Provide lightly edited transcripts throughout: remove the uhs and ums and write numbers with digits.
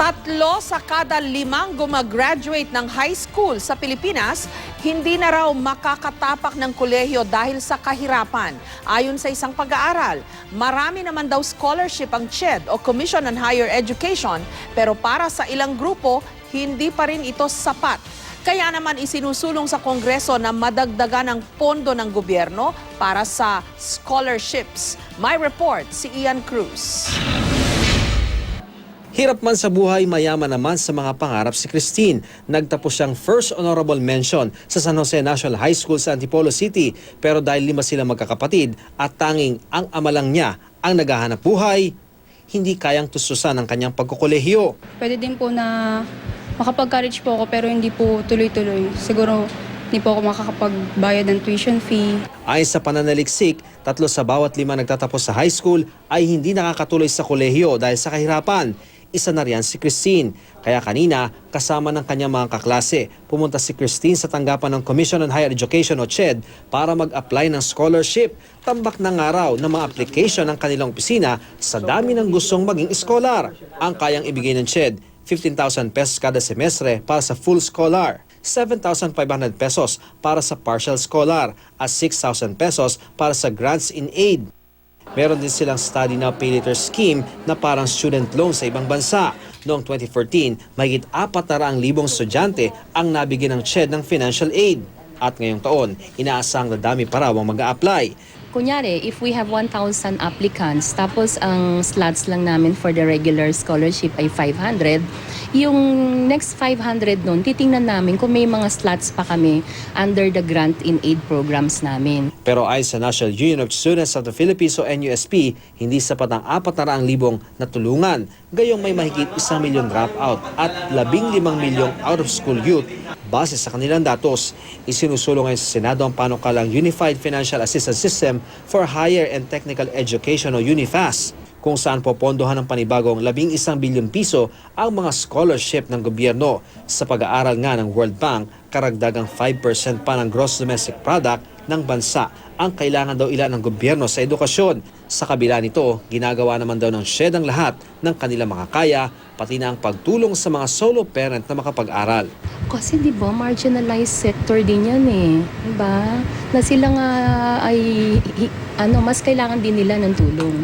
3 sa kada 5 gumagraduate ng high school sa Pilipinas, hindi na raw makakatapak ng kolehiyo dahil sa kahirapan. Ayon sa isang pag-aaral, marami naman daw scholarship ang CHED o Commission on Higher Education, pero para sa ilang grupo, hindi pa rin ito sapat. Kaya naman isinusulong sa Kongreso na madagdagan ang pondo ng gobyerno para sa scholarships. May report si Ian Cruz. Hirap man sa buhay, mayaman naman sa mga pangarap si Christine. Nagtapos siyang first honorable mention sa San Jose National High School sa Antipolo City. Pero dahil 5 sila magkakapatid at tanging ang ama lang niya ang naghahanap buhay, hindi kayang tustusan ang kanyang pagkukolehiyo. Pwede din po na makapag-college po ako pero hindi po tuloy-tuloy. Siguro hindi po ako makakapagbayad ng tuition fee. Ayon sa pananaliksik, 3 sa bawat 5 nagtatapos sa high school ay hindi nakakatuloy sa kolehiyo dahil sa kahirapan. Isa na riyan si Christine. Kaya kanina, kasama ng kanyang mga kaklase, pumunta si Christine sa tanggapan ng Commission on Higher Education o CHED para mag-apply ng scholarship. Tambak ng araw ng mga application ng kanilang opisina sa dami ng gustong maging scholar. Ang kayang ibigay ng CHED, 15,000 pesos kada semestre para sa full scholar, 7,500 pesos para sa partial scholar at 6,000 pesos para sa grants in aid. Meron din silang Study Now Pay Later scheme na parang student loan sa ibang bansa. Noong 2014, mahigit 400,000 estudyante ang nabigyan ng CHED ng financial aid. At ngayong taon, inaasang dadami pa raw ang mag-a-apply. Kunyari, if we have 1,000 applicants, tapos ang slots lang namin for the regular scholarship ay 500, yung next 500 nun, titingnan namin kung may mga slots pa kami under the grant in aid programs namin. Pero ayon sa National Union of Students of the Philippines o NUSP, hindi sapat ang 400,000 na tulungan. Gayong may mahigit 1 milyon dropout at 15 milyong out-of-school youth. Base sa kanilang datos, isinusulong ngayon sa Senado ang panukalang Unified Financial Assistance System for Higher and Technical Education o UNIFAS, kung saan popondohan ng panibagong 11 bilyon piso ang mga scholarship ng gobyerno. Sa pag-aaral nga ng World Bank, karagdagang 5% pa ng gross domestic product ng bansa ang kailangan daw ilan ng gobyerno sa edukasyon. Sa kabila nito, ginagawa naman daw ng CHED ang lahat ng kanilang makakaya, pati na ang pagtulong sa mga solo parent na makapag-aral. Kasi di ba, marginalized sector din yan eh. Diba? Na sila nga ay, mas kailangan din nila ng tulong.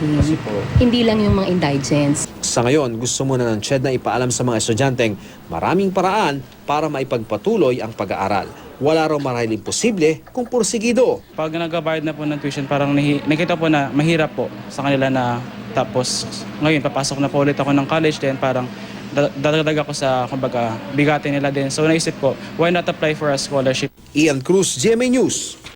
Okay. Hindi lang yung mga indigents. Sa ngayon, gusto muna ng CHED na ipaalam sa mga estudyanteng maraming paraan para maipagpatuloy ang pag-aaral. Wala raw marahil imposible kung pursigido. Pag nagbabayad na po ng tuition, parang nakita po na mahirap po sa kanila na tapos ngayon papasok na po ulit ako ng college din, parang dadagdag ako sa kumbaga bigatin nila din. So naisip ko, why not apply for a scholarship? Ian Cruz, GMA News.